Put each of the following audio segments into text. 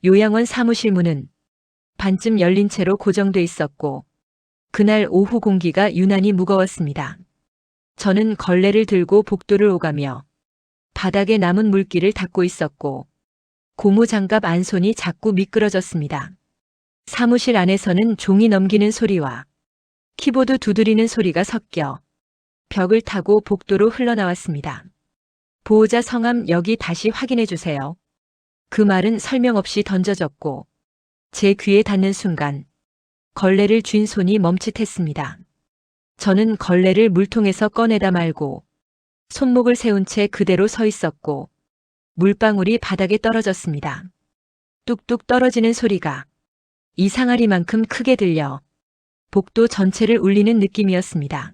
요양원 사무실 문은 반쯤 열린 채로 고정돼 있었고 그날 오후 공기가 유난히 무거웠습니다. 저는 걸레를 들고 복도를 오가며 바닥에 남은 물기를 닦고 있었고 고무장갑 안 손이 자꾸 미끄러졌습니다. 사무실 안에서는 종이 넘기는 소리와 키보드 두드리는 소리가 섞여 벽을 타고 복도로 흘러나왔습니다. 보호자 성함 여기 다시 확인해 주세요. 그 말은 설명 없이 던져졌고 제 귀에 닿는 순간 걸레를 쥔 손이 멈칫했습니다. 저는 걸레를 물통에서 꺼내다 말고 손목을 세운 채 그대로 서 있었고 물방울이 바닥에 떨어졌습니다. 뚝뚝 떨어지는 소리가 이상하리만큼 크게 들려 복도 전체를 울리는 느낌이었습니다.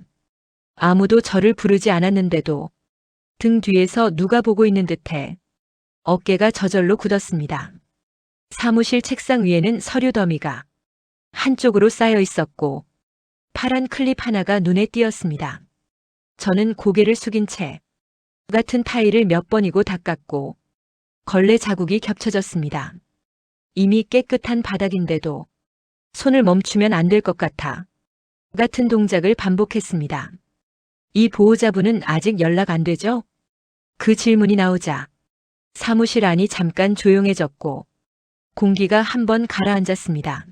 아무도 저를 부르지 않았는데도 등 뒤에서 누가 보고 있는 듯해 어깨가 저절로 굳었습니다. 사무실 책상 위에는 서류 더미가 한쪽으로 쌓여 있었고 파란 클립 하나가 눈에 띄었습니다. 저는 고개를 숙인 채 같은 타일을 몇 번이고 닦았고 걸레 자국이 겹쳐졌습니다. 이미 깨끗한 바닥인데도 손을 멈추면 안 될 것 같아 같은 동작을 반복했습니다. 이 보호자분은 아직 연락 안 되죠? 그 질문이 나오자 사무실 안이 잠깐 조용해졌고 공기가 한번 가라앉았습니다.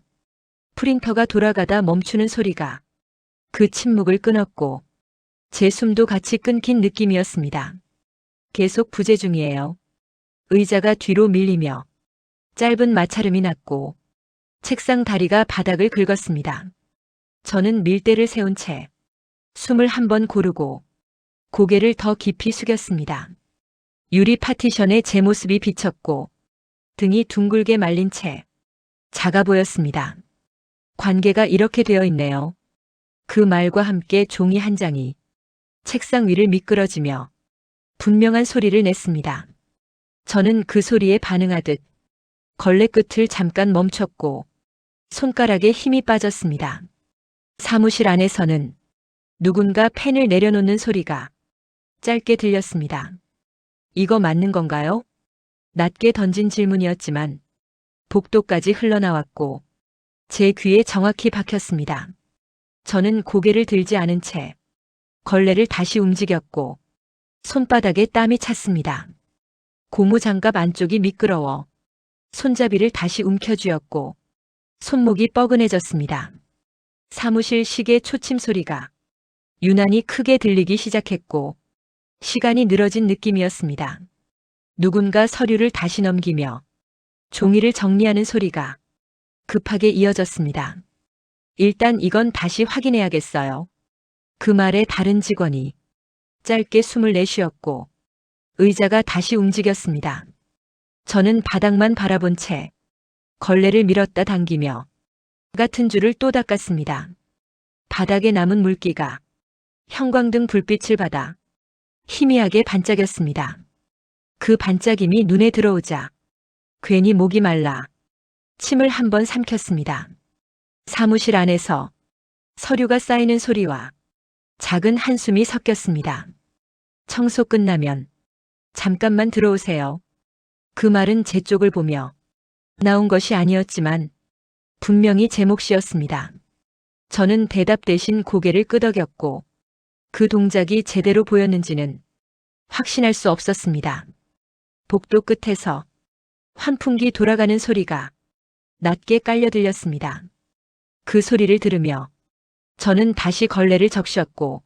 프린터가 돌아가다 멈추는 소리가 그 침묵을 끊었고 제 숨도 같이 끊긴 느낌이었습니다. 계속 부재 중이에요. 의자가 뒤로 밀리며 짧은 마찰음이 났고 책상 다리가 바닥을 긁었습니다. 저는 밀대를 세운 채 숨을 한번 고르고 고개를 더 깊이 숙였습니다. 유리 파티션에 제 모습이 비쳤고 등이 둥글게 말린 채 작아 보였습니다. 관계가 이렇게 되어 있네요. 그 말과 함께 종이 한 장이 책상 위를 미끄러지며 분명한 소리를 냈습니다. 저는 그 소리에 반응하듯 걸레 끝을 잠깐 멈췄고 손가락에 힘이 빠졌습니다. 사무실 안에서는 누군가 펜을 내려놓는 소리가 짧게 들렸습니다. 이거 맞는 건가요? 낮게 던진 질문이었지만 복도까지 흘러나왔고 제 귀에 정확히 박혔습니다. 저는 고개를 들지 않은 채 걸레를 다시 움직였고 손바닥에 땀이 찼습니다. 고무장갑 안쪽이 미끄러워 손잡이를 다시 움켜쥐었고 손목이 뻐근해졌습니다. 사무실 시계 초침 소리가 유난히 크게 들리기 시작했고 시간이 늘어진 느낌이었습니다. 누군가 서류를 다시 넘기며 종이를 정리하는 소리가 급하게 이어졌습니다. 일단 이건 다시 확인해야겠어요. 그 말에 다른 직원이 짧게 숨을 내쉬었고 의자가 다시 움직였습니다. 저는 바닥만 바라본 채 걸레를 밀었다 당기며 같은 줄을 또 닦았습니다. 바닥에 남은 물기가 형광등 불빛을 받아 희미하게 반짝였습니다. 그 반짝임이 눈에 들어오자 괜히 목이 말라 침을 한번 삼켰습니다. 사무실 안에서 서류가 쌓이는 소리와 작은 한숨이 섞였습니다. 청소 끝나면 잠깐만 들어오세요. 그 말은 제 쪽을 보며 나온 것이 아니었지만 분명히 제 몫이었습니다. 저는 대답 대신 고개를 끄덕였고 그 동작이 제대로 보였는지는 확신할 수 없었습니다. 복도 끝에서 환풍기 돌아가는 소리가 낮게 깔려 들렸습니다. 그 소리를 들으며 저는 다시 걸레를 적셨고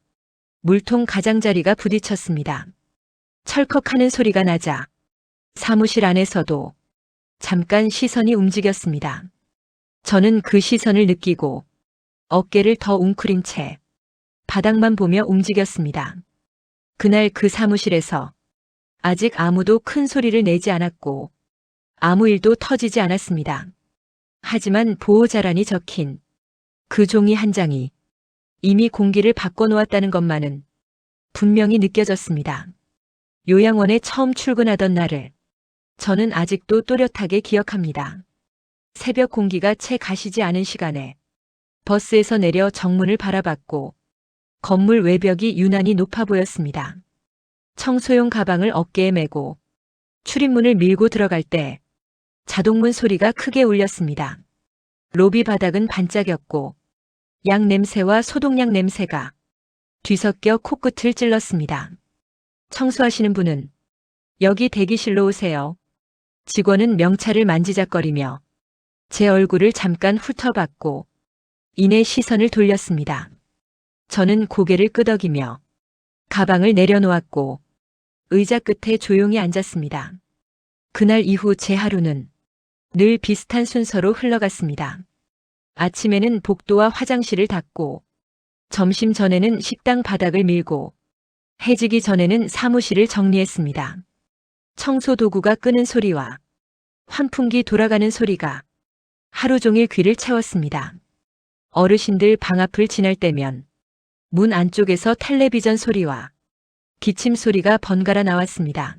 물통 가장자리가 부딪혔습니다. 철컥하는 소리가 나자 사무실 안에서도 잠깐 시선이 움직였습니다. 저는 그 시선을 느끼고 어깨를 더 웅크린 채 바닥만 보며 움직였습니다. 그날 그 사무실에서 아직 아무도 큰 소리를 내지 않았고 아무 일도 터지지 않았습니다. 하지만 보호자란이 적힌 그 종이 한 장이 이미 공기를 바꿔놓았다는 것만은 분명히 느껴졌습니다. 요양원에 처음 출근하던 날을 저는 아직도 또렷하게 기억합니다. 새벽 공기가 채 가시지 않은 시간에 버스에서 내려 정문을 바라봤고 건물 외벽이 유난히 높아 보였습니다. 청소용 가방을 어깨에 메고 출입문을 밀고 들어갈 때 자동문 소리가 크게 울렸습니다. 로비 바닥은 반짝였고 약 냄새와 소독약 냄새가 뒤섞여 코끝을 찔렀습니다. 청소하시는 분은 여기 대기실로 오세요. 직원은 명찰을 만지작거리며 제 얼굴을 잠깐 훑어봤고 이내 시선을 돌렸습니다. 저는 고개를 끄덕이며 가방을 내려놓았고 의자 끝에 조용히 앉았습니다. 그날 이후 제 하루는 늘 비슷한 순서로 흘러갔습니다. 아침에는 복도와 화장실을 닦고 점심 전에는 식당 바닥을 밀고 해지기 전에는 사무실을 정리했습니다. 청소 도구가 끄는 소리와 환풍기 돌아가는 소리가 하루 종일 귀를 채웠습니다. 어르신들 방 앞을 지날 때면 문 안쪽에서 텔레비전 소리와 기침 소리가 번갈아 나왔습니다.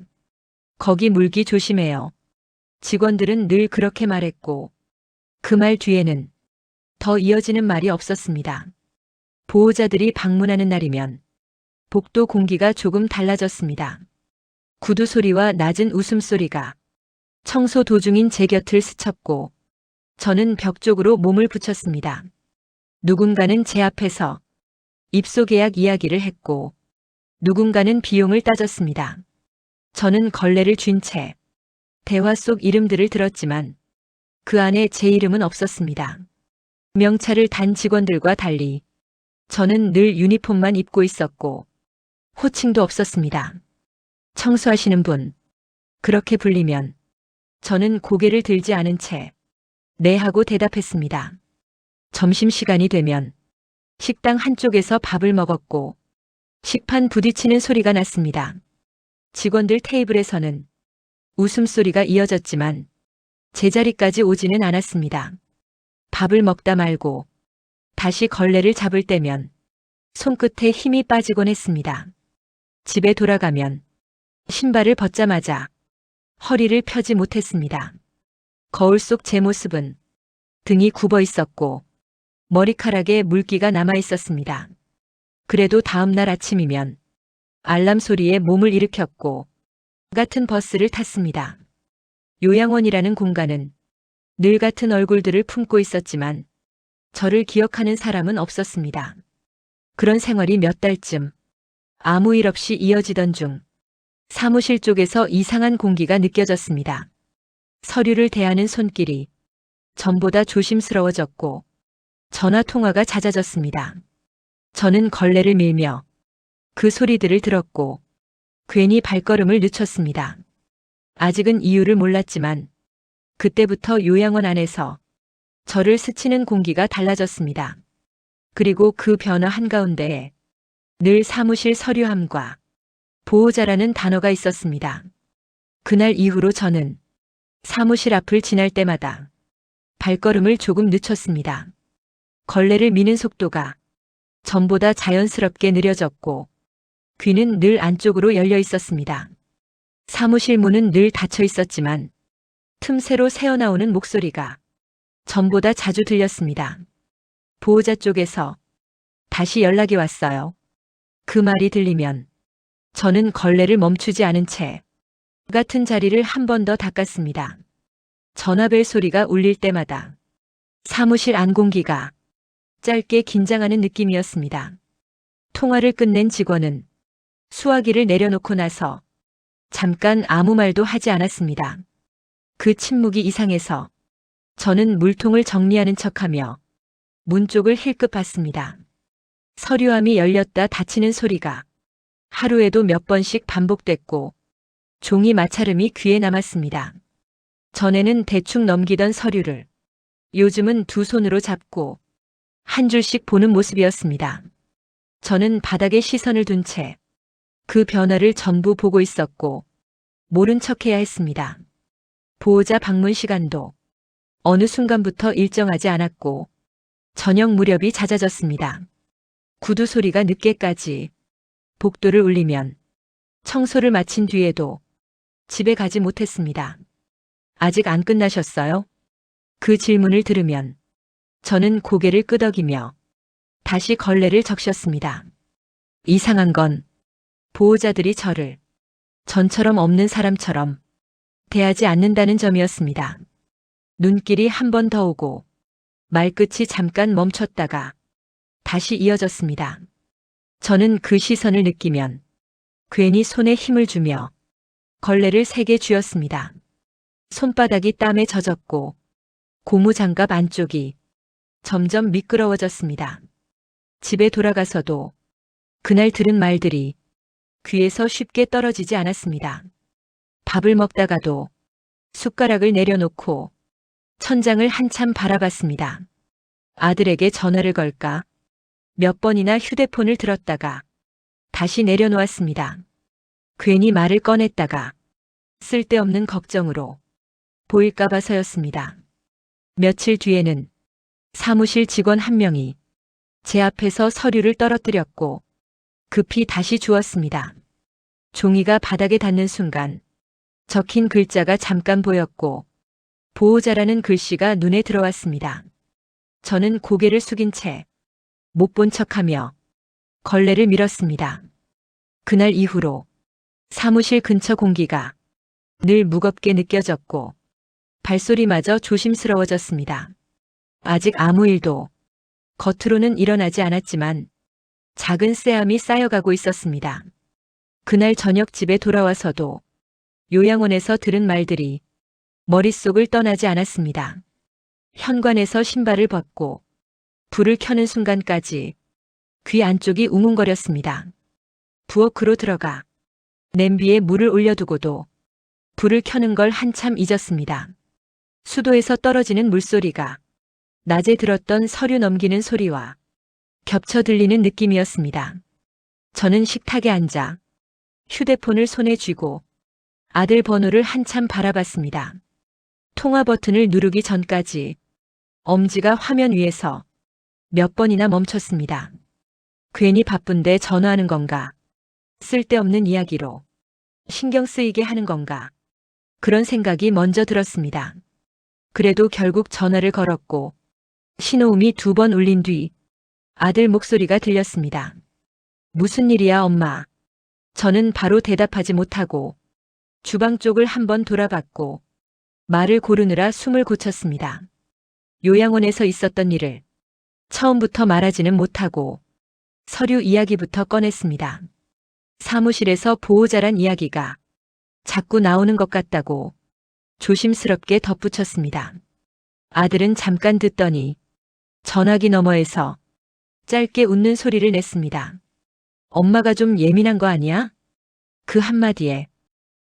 거기 물기 조심해요. 직원들은 늘 그렇게 말했고 그 말 뒤에는 더 이어지는 말이 없었습니다. 보호자들이 방문하는 날이면 복도 공기가 조금 달라졌습니다. 구두 소리와 낮은 웃음소리가 청소 도중인 제 곁을 스쳤고 저는 벽 쪽으로 몸을 붙였습니다. 누군가는 제 앞에서 입소 계약 이야기를 했고 누군가는 비용을 따졌습니다. 저는 걸레를 쥔 채 대화 속 이름들을 들었지만 그 안에 제 이름은 없었습니다. 명찰을 단 직원들과 달리 저는 늘 유니폼만 입고 있었고 호칭도 없었습니다. 청소하시는 분, 그렇게 불리면 저는 고개를 들지 않은 채 네 하고 대답했습니다. 점심시간이 되면 식당 한쪽에서 밥을 먹었고 식판 부딪히는 소리가 났습니다. 직원들 테이블에서는 웃음소리가 이어졌지만 제 자리까지 오지는 않았습니다. 밥을 먹다 말고 다시 걸레를 잡을 때면 손끝에 힘이 빠지곤 했습니다. 집에 돌아가면 신발을 벗자마자 허리를 펴지 못했습니다. 거울 속 제 모습은 등이 굽어 있었고 머리카락에 물기가 남아 있었습니다. 그래도 다음 날 아침이면 알람 소리에 몸을 일으켰고 같은 버스를 탔습니다. 요양원이라는 공간은 늘 같은 얼굴들을 품고 있었지만 저를 기억하는 사람은 없었습니다. 그런 생활이 몇 달쯤 아무 일 없이 이어지던 중 사무실 쪽에서 이상한 공기가 느껴졌습니다. 서류를 대하는 손길이 전보다 조심스러워졌고 전화 통화가 잦아졌습니다. 저는 걸레를 밀며 그 소리들을 들었고 괜히 발걸음을 늦췄습니다. 아직은 이유를 몰랐지만 그때부터 요양원 안에서 저를 스치는 공기가 달라졌습니다. 그리고 그 변화 한가운데에 늘 사무실 서류함과 보호자라는 단어가 있었습니다. 그날 이후로 저는 사무실 앞을 지날 때마다 발걸음을 조금 늦췄습니다. 걸레를 미는 속도가 전보다 자연스럽게 느려졌고 귀는 늘 안쪽으로 열려 있었습니다. 사무실 문은 늘 닫혀 있었지만 틈새로 새어나오는 목소리가 전보다 자주 들렸습니다. 보호자 쪽에서 다시 연락이 왔어요. 그 말이 들리면 저는 걸레를 멈추지 않은 채 같은 자리를 한 번 더 닦았습니다. 전화벨 소리가 울릴 때마다 사무실 안 공기가 짧게 긴장하는 느낌이었습니다. 통화를 끝낸 직원은 수화기를 내려놓고 나서 잠깐 아무 말도 하지 않았습니다. 그 침묵이 이상해서 저는 물통을 정리하는 척하며 문 쪽을 힐끗 봤습니다. 서류함이 열렸다 닫히는 소리가 하루에도 몇 번씩 반복됐고 종이 마찰음이 귀에 남았습니다. 전에는 대충 넘기던 서류를 요즘은 두 손으로 잡고 한 줄씩 보는 모습이었습니다. 저는 바닥에 시선을 둔 채 그 변화를 전부 보고 있었고 모른 척해야 했습니다. 보호자 방문 시간도 어느 순간부터 일정하지 않았고 저녁 무렵이 잦아졌습니다. 구두 소리가 늦게까지 복도를 울리면 청소를 마친 뒤에도 집에 가지 못했습니다. 아직 안 끝나셨어요? 그 질문을 들으면 저는 고개를 끄덕이며 다시 걸레를 적셨습니다. 이상한 건 보호자들이 저를 전처럼 없는 사람처럼 대하지 않는다는 점이었습니다. 눈길이 한 번 더 오고 말끝이 잠깐 멈췄다가 다시 이어졌습니다. 저는 그 시선을 느끼면 괜히 손에 힘을 주며 걸레를 3개 쥐었습니다. 손바닥이 땀에 젖었고 고무장갑 안쪽이 점점 미끄러워졌습니다. 집에 돌아가서도 그날 들은 말들이 귀에서 쉽게 떨어지지 않았습니다. 밥을 먹다가도 숟가락을 내려놓고 천장을 한참 바라봤습니다. 아들에게 전화를 걸까? 몇 번이나 휴대폰을 들었다가 다시 내려놓았습니다. 괜히 말을 꺼냈다가 쓸데없는 걱정으로 보일까 봐서였습니다. 며칠 뒤에는 사무실 직원 한 명이 제 앞에서 서류를 떨어뜨렸고 급히 다시 주웠습니다. 종이가 바닥에 닿는 순간 적힌 글자가 잠깐 보였고 보호자라는 글씨가 눈에 들어왔습니다. 저는 고개를 숙인 채 못 본 척하며 걸레를 밀었습니다. 그날 이후로 사무실 근처 공기가 늘 무겁게 느껴졌고 발소리마저 조심스러워졌습니다. 아직 아무 일도 겉으로는 일어나지 않았지만 작은 쎄함이 쌓여가고 있었습니다. 그날 저녁 집에 돌아와서도 요양원에서 들은 말들이 머릿속을 떠나지 않았습니다. 현관에서 신발을 벗고 불을 켜는 순간까지 귀 안쪽이 웅웅거렸습니다. 부엌으로 들어가 냄비에 물을 올려두고도 불을 켜는 걸 한참 잊었습니다. 수도에서 떨어지는 물소리가 낮에 들었던 서류 넘기는 소리와 겹쳐 들리는 느낌이었습니다. 저는 식탁에 앉아 휴대폰을 손에 쥐고 아들 번호를 한참 바라봤습니다. 통화 버튼을 누르기 전까지 엄지가 화면 위에서 몇 번이나 멈췄습니다. 괜히 바쁜데 전화하는 건가? 쓸데없는 이야기로 신경 쓰이게 하는 건가? 그런 생각이 먼저 들었습니다. 그래도 결국 전화를 걸었고 신호음이 2번 울린 뒤 아들 목소리가 들렸습니다. 무슨 일이야, 엄마? 저는 바로 대답하지 못하고 주방 쪽을 한번 돌아봤고 말을 고르느라 숨을 고쳤습니다. 요양원에서 있었던 일을 처음부터 말하지는 못하고 서류 이야기부터 꺼냈습니다. 사무실에서 보호자란 이야기가 자꾸 나오는 것 같다고 조심스럽게 덧붙였습니다. 아들은 잠깐 듣더니 전화기 너머에서 짧게 웃는 소리를 냈습니다. 엄마가 좀 예민한 거 아니야? 그 한마디에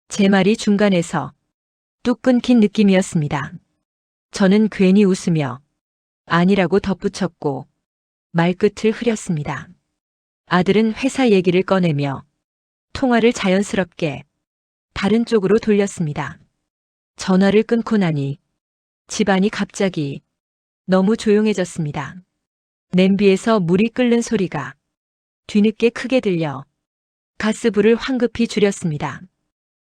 제 말이 중간에서 뚝 끊긴 느낌이었습니다. 저는 괜히 웃으며 아니라고 덧붙였고 말끝을 흐렸습니다. 아들은 회사 얘기를 꺼내며 통화를 자연스럽게 다른 쪽으로 돌렸습니다. 전화를 끊고 나니 집안이 갑자기 너무 조용해졌습니다. 냄비에서 물이 끓는 소리가 뒤늦게 크게 들려 가스불을 황급히 줄였습니다.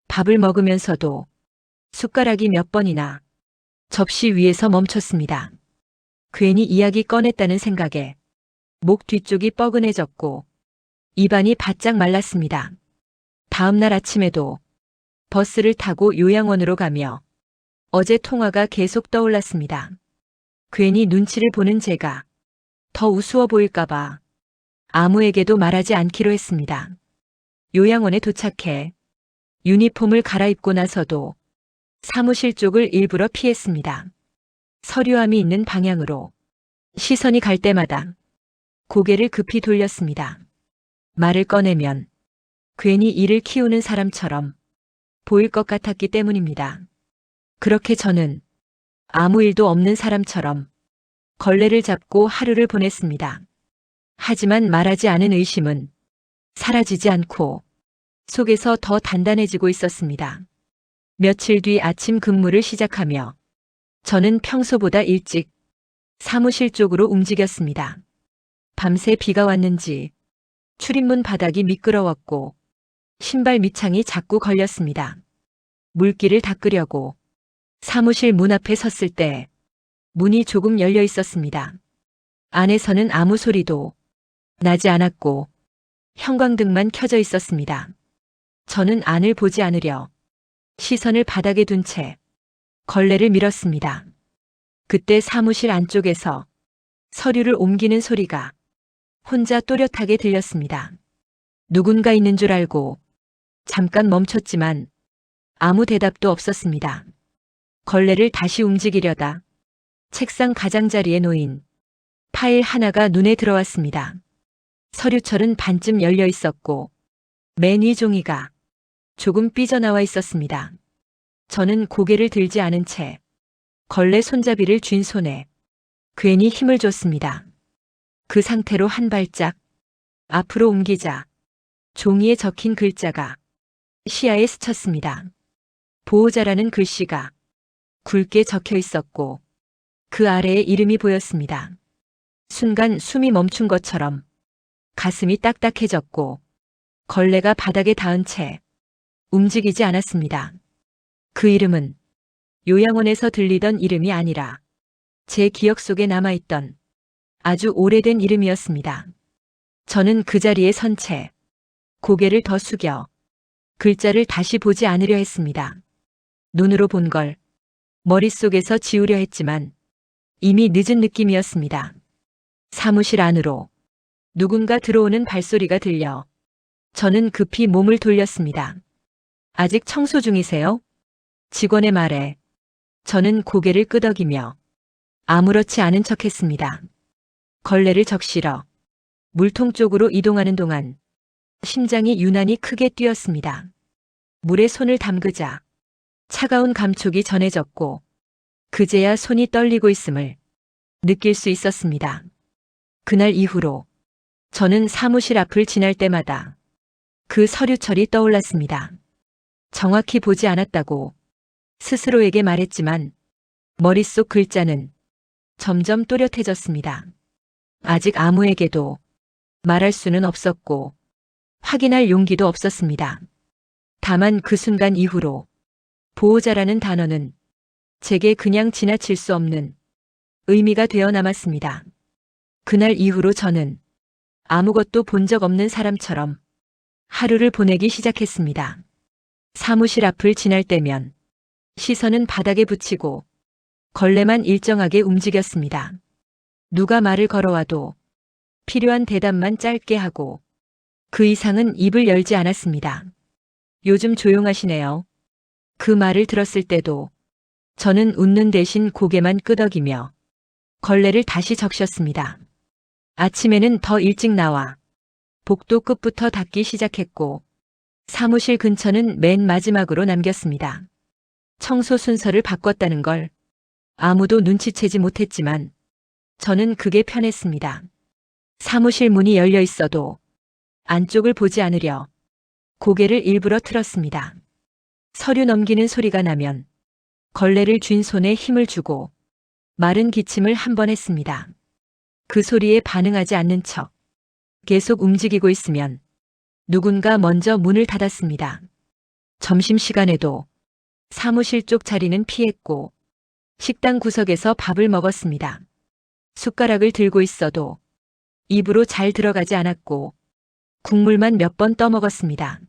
밥을 먹으면서도 숟가락이 몇 번이나 접시 위에서 멈췄습니다. 괜히 이야기 꺼냈다는 생각에 목 뒤쪽이 뻐근해졌고 입안이 바짝 말랐습니다. 다음 날 아침에도 버스를 타고 요양원으로 가며 어제 통화가 계속 떠올랐습니다. 괜히 눈치를 보는 제가 더 우스워 보일까봐 아무에게도 말하지 않기로 했습니다. 요양원에 도착해 유니폼을 갈아입고 나서도 사무실 쪽을 일부러 피했습니다. 서류함이 있는 방향으로 시선이 갈 때마다 고개를 급히 돌렸습니다. 말을 꺼내면 괜히 일을 키우는 사람처럼 보일 것 같았기 때문입니다. 그렇게 저는 아무 일도 없는 사람처럼 걸레를 잡고 하루를 보냈습니다. 하지만 말하지 않은 의심은 사라지지 않고 속에서 더 단단해지고 있었습니다. 며칠 뒤 아침 근무를 시작하며 저는 평소보다 일찍 사무실 쪽으로 움직였습니다. 밤새 비가 왔는지 출입문 바닥이 미끄러웠고 신발 밑창이 자꾸 걸렸습니다. 물기를 닦으려고 사무실 문 앞에 섰을 때 문이 조금 열려 있었습니다. 안에서는 아무 소리도 나지 않았고 형광등만 켜져 있었습니다. 저는 안을 보지 않으려 시선을 바닥에 둔 채 걸레를 밀었습니다. 그때 사무실 안쪽에서 서류를 옮기는 소리가 혼자 또렷하게 들렸습니다. 누군가 있는 줄 알고 잠깐 멈췄지만 아무 대답도 없었습니다. 걸레를 다시 움직이려다 책상 가장자리에 놓인 파일 하나가 눈에 들어왔습니다. 서류철은 반쯤 열려 있었고 맨 위 종이가 조금 삐져나와 있었습니다. 저는 고개를 들지 않은 채 걸레 손잡이를 쥔 손에 괜히 힘을 줬습니다. 그 상태로 한 발짝 앞으로 옮기자 종이에 적힌 글자가 시야에 스쳤습니다. 보호자라는 글씨가 굵게 적혀 있었고 그 아래에 이름이 보였습니다. 순간 숨이 멈춘 것처럼 가슴이 딱딱해졌고 걸레가 바닥에 닿은 채 움직이지 않았습니다. 그 이름은 요양원에서 들리던 이름이 아니라 제 기억 속에 남아있던 아주 오래된 이름이었습니다. 저는 그 자리에 선 채 고개를 더 숙여 글자를 다시 보지 않으려 했습니다. 눈으로 본 걸 머릿속에서 지우려 했지만 이미 늦은 느낌이었습니다. 사무실 안으로 누군가 들어오는 발소리가 들려 저는 급히 몸을 돌렸습니다. 아직 청소 중이세요? 직원의 말에 저는 고개를 끄덕이며 아무렇지 않은 척했습니다. 걸레를 적시러 물통 쪽으로 이동하는 동안 심장이 유난히 크게 뛰었습니다. 물에 손을 담그자 차가운 감촉이 전해졌고 그제야 손이 떨리고 있음을 느낄 수 있었습니다. 그날 이후로 저는 사무실 앞을 지날 때마다 그 서류철이 떠올랐습니다. 정확히 보지 않았다고 스스로에게 말했지만 머릿속 글자는 점점 또렷해졌습니다. 아직 아무에게도 말할 수는 없었고 확인할 용기도 없었습니다. 다만 그 순간 이후로 보호자라는 단어는 제게 그냥 지나칠 수 없는 의미가 되어 남았습니다. 그날 이후로 저는 아무것도 본 적 없는 사람처럼 하루를 보내기 시작했습니다. 사무실 앞을 지날 때면 시선은 바닥에 붙이고 걸레만 일정하게 움직였습니다. 누가 말을 걸어와도 필요한 대답만 짧게 하고 그 이상은 입을 열지 않았습니다. 요즘 조용하시네요. 그 말을 들었을 때도 저는 웃는 대신 고개만 끄덕이며 걸레를 다시 적셨습니다. 아침에는 더 일찍 나와 복도 끝부터 닦기 시작했고 사무실 근처는 맨 마지막으로 남겼습니다. 청소 순서를 바꿨다는 걸 아무도 눈치채지 못했지만 저는 그게 편했습니다. 사무실 문이 열려 있어도 안쪽을 보지 않으려 고개를 일부러 틀었습니다. 서류 넘기는 소리가 나면 걸레를 쥔 손에 힘을 주고 마른 기침을 한 번 했습니다. 그 소리에 반응하지 않는 척 계속 움직이고 있으면 누군가 먼저 문을 닫았습니다. 점심시간에도 사무실 쪽 자리는 피했고 식당 구석에서 밥을 먹었습니다. 숟가락을 들고 있어도 입으로 잘 들어가지 않았고 국물만 몇 번 떠먹었습니다.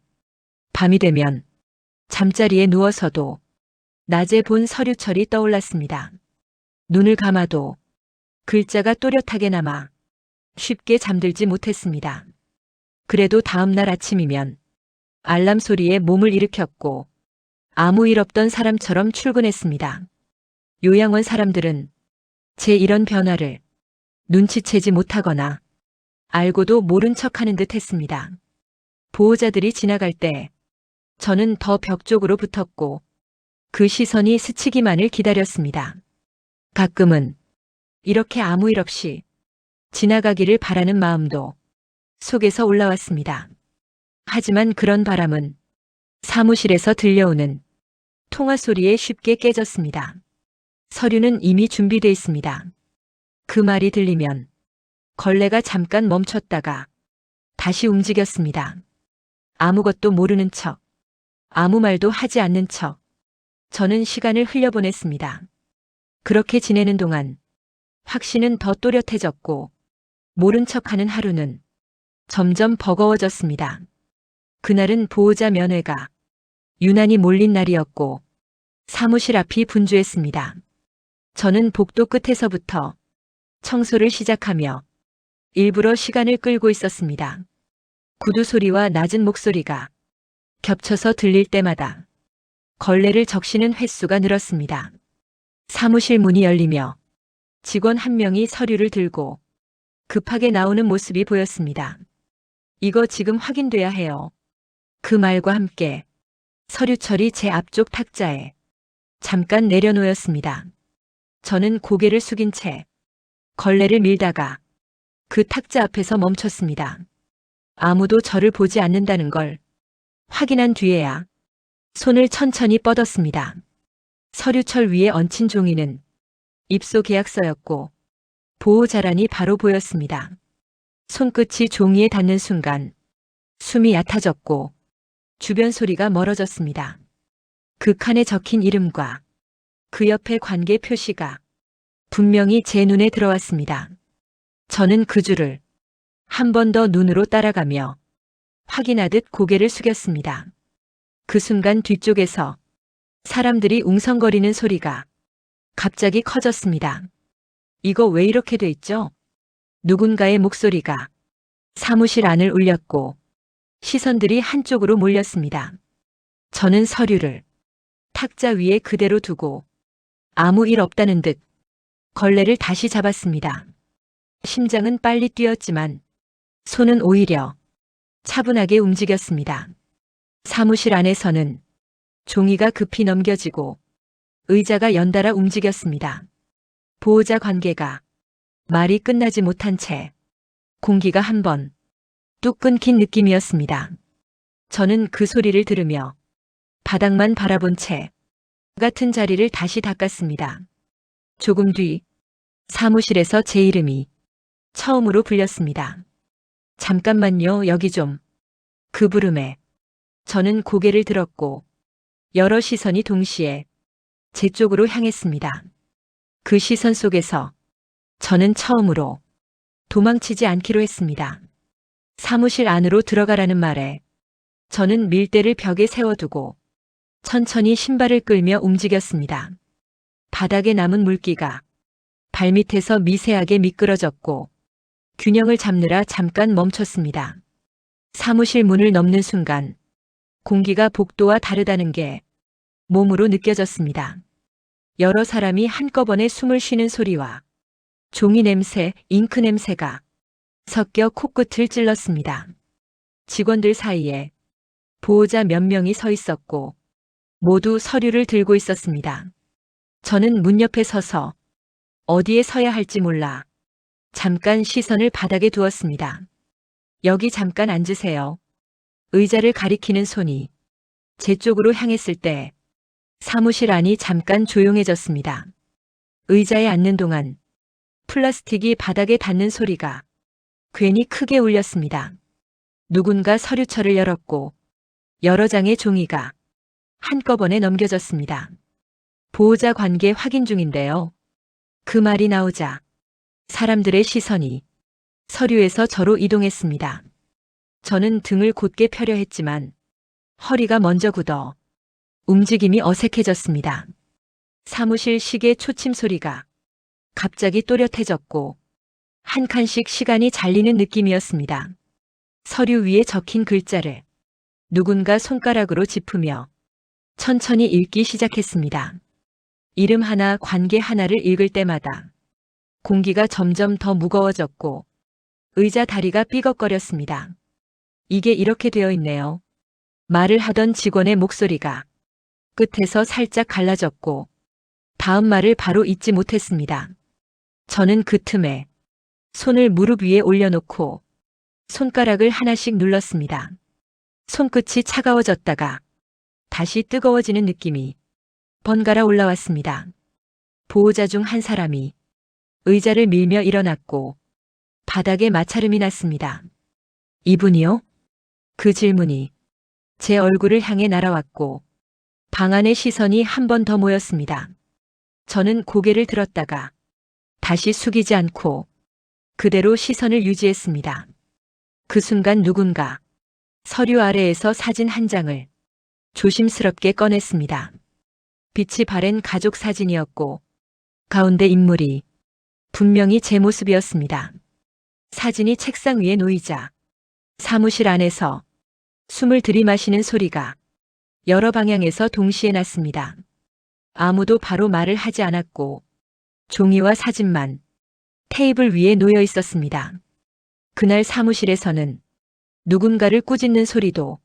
밤이 되면 잠자리에 누워서도 낮에 본 서류철이 떠올랐습니다. 눈을 감아도 글자가 또렷하게 남아 쉽게 잠들지 못했습니다. 그래도 다음 날 아침이면 알람 소리에 몸을 일으켰고 아무 일 없던 사람처럼 출근했습니다. 요양원 사람들은 제 이런 변화를 눈치채지 못하거나 알고도 모른 척하는 듯 했습니다. 보호자들이 지나갈 때 저는 더 벽 쪽으로 붙었고 그 시선이 스치기만을 기다렸습니다. 가끔은 이렇게 아무 일 없이 지나가기를 바라는 마음도 속에서 올라왔습니다. 하지만 그런 바람은 사무실에서 들려오는 통화 소리에 쉽게 깨졌습니다. 서류는 이미 준비돼 있습니다. 그 말이 들리면 걸레가 잠깐 멈췄다가 다시 움직였습니다. 아무것도 모르는 척, 아무 말도 하지 않는 척, 저는 시간을 흘려보냈습니다. 그렇게 지내는 동안 확신은 더 또렷해졌고 모른 척하는 하루는 점점 버거워졌습니다. 그날은 보호자 면회가 유난히 몰린 날이었고 사무실 앞이 분주했습니다. 저는 복도 끝에서부터 청소를 시작하며 일부러 시간을 끌고 있었습니다. 구두 소리와 낮은 목소리가 겹쳐서 들릴 때마다 걸레를 적시는 횟수가 늘었습니다. 사무실 문이 열리며 직원 한 명이 서류를 들고 급하게 나오는 모습이 보였습니다. 이거 지금 확인돼야 해요. 그 말과 함께 서류철이 제 앞쪽 탁자에 잠깐 내려놓였습니다. 저는 고개를 숙인 채 걸레를 밀다가 그 탁자 앞에서 멈췄습니다. 아무도 저를 보지 않는다는 걸 확인한 뒤에야 손을 천천히 뻗었습니다. 서류철 위에 얹힌 종이는 입소 계약서였고 보호 자란이 바로 보였습니다. 손끝이 종이에 닿는 순간 숨이 얕아졌고 주변 소리가 멀어졌습니다. 그 칸에 적힌 이름과 그 옆에 관계 표시가 분명히 제 눈에 들어왔습니다. 저는 그 줄을 한 번 더 눈으로 따라가며 확인하듯 고개를 숙였습니다. 그 순간 뒤쪽에서 사람들이 웅성거리는 소리가 갑자기 커졌습니다. 이거 왜 이렇게 돼 있죠? 누군가의 목소리가 사무실 안을 울렸고 시선들이 한쪽으로 몰렸습니다. 저는 서류를 탁자 위에 그대로 두고 아무 일 없다는 듯 걸레를 다시 잡았습니다. 심장은 빨리 뛰었지만 손은 오히려 차분하게 움직였습니다. 사무실 안에서는 종이가 급히 넘겨지고 의자가 연달아 움직였습니다. 보호자 관계가 말이 끝나지 못한 채 공기가 한 번 뚝 끊긴 느낌이었습니다. 저는 그 소리를 들으며 바닥만 바라본 채 같은 자리를 다시 닦았습니다. 조금 뒤 사무실에서 제 이름이 처음으로 불렸습니다. 잠깐만요, 여기 좀. 그 부름에 저는 고개를 들었고 여러 시선이 동시에 제 쪽으로 향했습니다. 그 시선 속에서 저는 처음으로 도망치지 않기로 했습니다. 사무실 안으로 들어가라는 말에 저는 밀대를 벽에 세워두고 천천히 신발을 끌며 움직였습니다. 바닥에 남은 물기가 발밑에서 미세하게 미끄러졌고 균형을 잡느라 잠깐 멈췄습니다. 사무실 문을 넘는 순간 공기가 복도와 다르다는 게 몸으로 느껴졌습니다. 여러 사람이 한꺼번에 숨을 쉬는 소리와 종이 냄새, 잉크 냄새가 섞여 코끝을 찔렀습니다. 직원들 사이에 보호자 몇 명이 서 있었고 모두 서류를 들고 있었습니다. 저는 문 옆에 서서 어디에 서야 할지 몰라 잠깐 시선을 바닥에 두었습니다. 여기 잠깐 앉으세요. 의자를 가리키는 손이 제 쪽으로 향했을 때 사무실 안이 잠깐 조용해졌습니다. 의자에 앉는 동안 플라스틱이 바닥에 닿는 소리가 괜히 크게 울렸습니다. 누군가 서류철을 열었고 여러 장의 종이가 한꺼번에 넘겨졌습니다. 보호자 관계 확인 중인데요. 그 말이 나오자 사람들의 시선이 서류에서 저로 이동했습니다. 저는 등을 곧게 펴려 했지만 허리가 먼저 굳어 움직임이 어색해졌습니다. 사무실 시계 초침 소리가 갑자기 또렷해졌고 한 칸씩 시간이 잘리는 느낌이었습니다. 서류 위에 적힌 글자를 누군가 손가락으로 짚으며 천천히 읽기 시작했습니다. 이름 하나, 관계 하나를 읽을 때마다 공기가 점점 더 무거워졌고 의자 다리가 삐걱거렸습니다. 이게 이렇게 되어 있네요. 말을 하던 직원의 목소리가 끝에서 살짝 갈라졌고 다음 말을 바로 잊지 못했습니다. 저는 그 틈에 손을 무릎 위에 올려놓고 손가락을 하나씩 눌렀습니다. 손끝이 차가워졌다가 다시 뜨거워지는 느낌이 번갈아 올라왔습니다. 보호자 중 한 사람이 의자를 밀며 일어났고 바닥에 마찰음이 났습니다. 이분이요? 그 질문이 제 얼굴을 향해 날아왔고 방 안의 시선이 한 번 더 모였습니다. 저는 고개를 들었다가 다시 숙이지 않고 그대로 시선을 유지했습니다. 그 순간 누군가 서류 아래에서 사진 한 장을 조심스럽게 꺼냈습니다. 빛이 바랜 가족 사진이었고 가운데 인물이 분명히 제 모습이었습니다. 사진이 책상 위에 놓이자 사무실 안에서 숨을 들이마시는 소리가 여러 방향에서 동시에 났습니다. 아무도 바로 말을 하지 않았고 종이와 사진만 테이블 위에 놓여 있었습니다. 그날 사무실에서는 누군가를 꾸짖는 소리도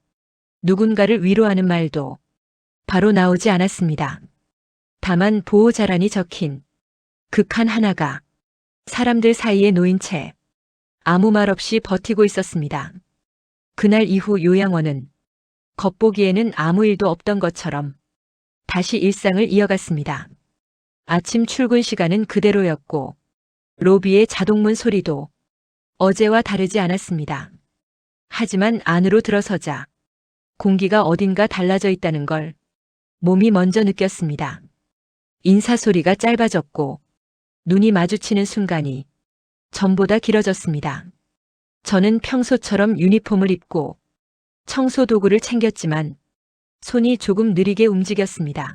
누군가를 위로하는 말도 바로 나오지 않았습니다. 다만 보호자란이 적힌 극한 하나가 사람들 사이에 놓인 채 아무 말 없이 버티고 있었습니다. 그날 이후 요양원은 겉보기에는 아무 일도 없던 것처럼 다시 일상을 이어갔습니다. 아침 출근 시간은 그대로였고 로비의 자동문 소리도 어제와 다르지 않았습니다. 하지만 안으로 들어서자 공기가 어딘가 달라져 있다는 걸 몸이 먼저 느꼈습니다. 인사소리가 짧아졌고 눈이 마주치는 순간이 전보다 길어졌습니다. 저는 평소처럼 유니폼을 입고 청소 도구를 챙겼지만 손이 조금 느리게 움직였습니다.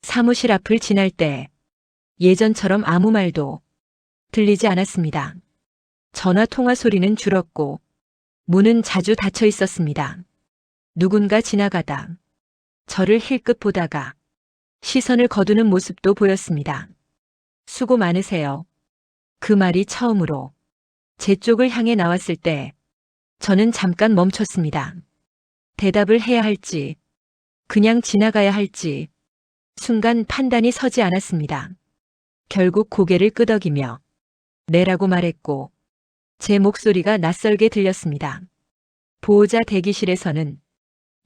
사무실 앞을 지날 때 예전처럼 아무 말도 들리지 않았습니다. 전화 통화 소리는 줄었고 문은 자주 닫혀 있었습니다. 누군가 지나가다 저를 힐끗 보다가 시선을 거두는 모습도 보였습니다. 수고 많으세요. 그 말이 처음으로 제 쪽을 향해 나왔을 때 저는 잠깐 멈췄습니다. 대답을 해야 할지 그냥 지나가야 할지 순간 판단이 서지 않았습니다. 결국 고개를 끄덕이며 네라고 말했고 제 목소리가 낯설게 들렸습니다. 보호자 대기실에서는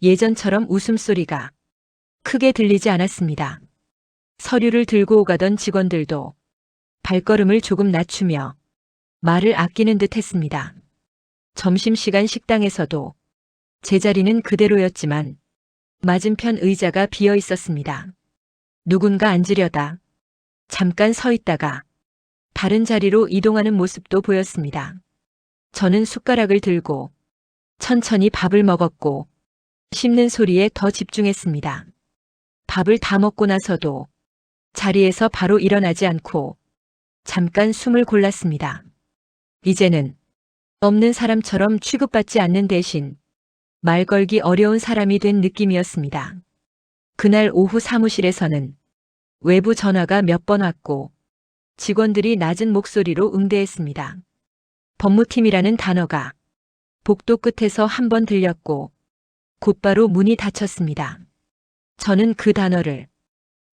예전처럼 웃음소리가 크게 들리지 않았습니다. 서류를 들고 오가던 직원들도 발걸음을 조금 낮추며 말을 아끼는 듯 했습니다. 점심시간 식당에서도 제자리는 그대로였지만 맞은편 의자가 비어 있었습니다. 누군가 앉으려다 잠깐 서 있다가 다른 자리로 이동하는 모습도 보였습니다. 저는 숟가락을 들고 천천히 밥을 먹었고 씹는 소리에 더 집중했습니다. 밥을 다 먹고 나서도 자리에서 바로 일어나지 않고 잠깐 숨을 골랐습니다. 이제는 없는 사람처럼 취급받지 않는 대신 말 걸기 어려운 사람이 된 느낌이었습니다. 그날 오후 사무실에서는 외부 전화가 몇 번 왔고 직원들이 낮은 목소리로 응대했습니다. 법무팀이라는 단어가 복도 끝에서 한 번 들렸고 곧바로 문이 닫혔습니다. 저는 그 단어를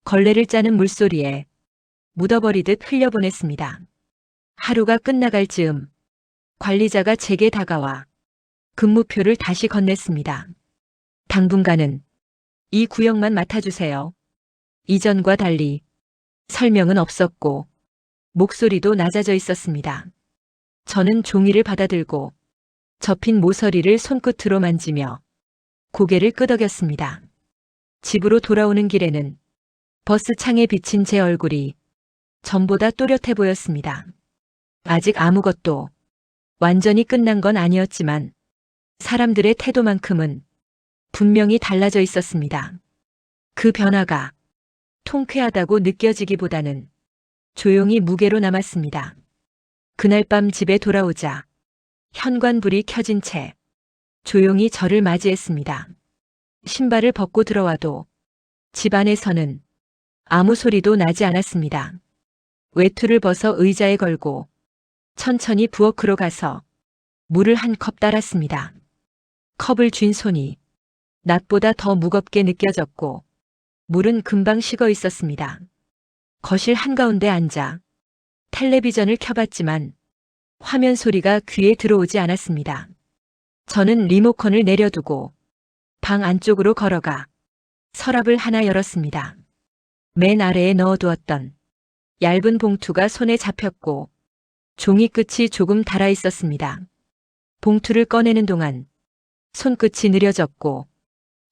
걸레를 짜는 물소리에 묻어버리듯 흘려보냈습니다. 하루가 끝나갈 즈음 관리자가 제게 다가와 근무표를 다시 건넸습니다. 당분간은 이 구역만 맡아주세요. 이전과 달리 설명은 없었고 목소리도 낮아져 있었습니다. 저는 종이를 받아들고 접힌 모서리를 손끝으로 만지며 고개를 끄덕였습니다. 집으로 돌아오는 길에는 버스 창에 비친 제 얼굴이 전보다 또렷해 보였습니다. 아직 아무것도 완전히 끝난 건 아니었지만 사람들의 태도만큼은 분명히 달라져 있었습니다. 그 변화가 통쾌하다고 느껴지기보다는 조용히 무게로 남았습니다. 그날 밤 집에 돌아오자 현관불이 켜진 채 조용히 저를 맞이했습니다. 신발을 벗고 들어와도 집 안에서는 아무 소리도 나지 않았습니다. 외투를 벗어 의자에 걸고 천천히 부엌으로 가서 물을 한 컵 따랐습니다. 컵을 쥔 손이 낮보다 더 무겁게 느껴졌고 물은 금방 식어 있었습니다. 거실 한가운데 앉아 텔레비전을 켜봤지만 화면 소리가 귀에 들어오지 않았습니다. 저는 리모컨을 내려두고 방 안쪽으로 걸어가 서랍을 하나 열었습니다. 맨 아래에 넣어두었던 얇은 봉투가 손에 잡혔고 종이 끝이 조금 닳아 있었습니다. 봉투를 꺼내는 동안 손끝이 느려졌고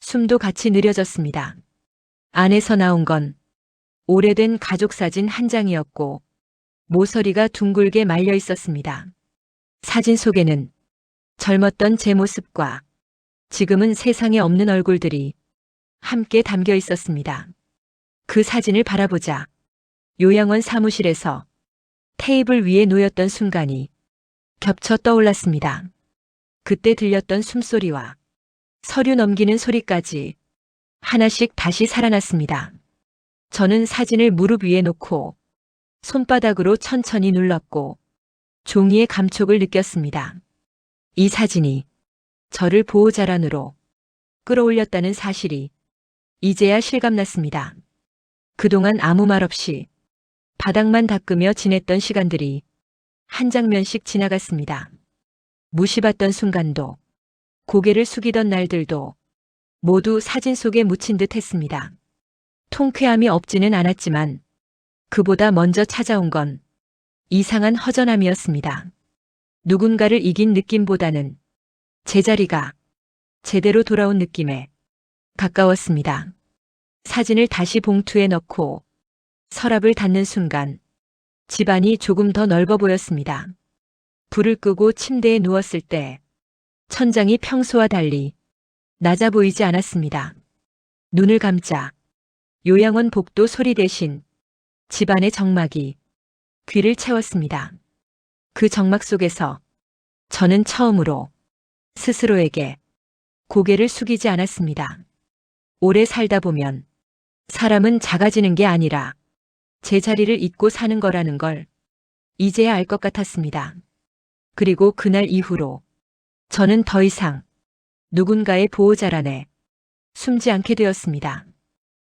숨도 같이 느려졌습니다. 안에서 나온 건 오래된 가족사진 한 장이었고 모서리가 둥글게 말려 있었습니다. 사진 속에는 젊었던 제 모습과 지금은 세상에 없는 얼굴들이 함께 담겨 있었습니다. 그 사진을 바라보자 요양원 사무실에서 테이블 위에 놓였던 순간이 겹쳐 떠올랐습니다. 그때 들렸던 숨소리와 서류 넘기는 소리까지 하나씩 다시 살아났습니다. 저는 사진을 무릎 위에 놓고 손바닥으로 천천히 눌렀고 종이의 감촉을 느꼈습니다. 이 사진이 저를 보호자란으로 끌어올렸다는 사실이 이제야 실감났습니다. 그동안 아무 말 없이 바닥만 닦으며 지냈던 시간들이 한 장면씩 지나갔습니다. 무시받던 순간도, 고개를 숙이던 날들도 모두 사진 속에 묻힌 듯 했습니다. 통쾌함이 없지는 않았지만 그보다 먼저 찾아온 건 이상한 허전함이었습니다. 누군가를 이긴 느낌보다는 제자리가 제대로 돌아온 느낌에 가까웠습니다. 사진을 다시 봉투에 넣고 서랍을 닫는 순간 집안이 조금 더 넓어 보였습니다. 불을 끄고 침대에 누웠을 때 천장이 평소와 달리 낮아 보이지 않았습니다. 눈을 감자 요양원 복도 소리 대신 집안의 적막이 귀를 채웠습니다. 그 적막 속에서 저는 처음으로 스스로에게 고개를 숙이지 않았습니다. 오래 살다 보면 사람은 작아지는 게 아니라 제자리를 잊고 사는 거라는 걸 이제야 알 것 같았습니다. 그리고 그날 이후로 저는 더 이상 누군가의 보호자란에 숨지 않게 되었습니다.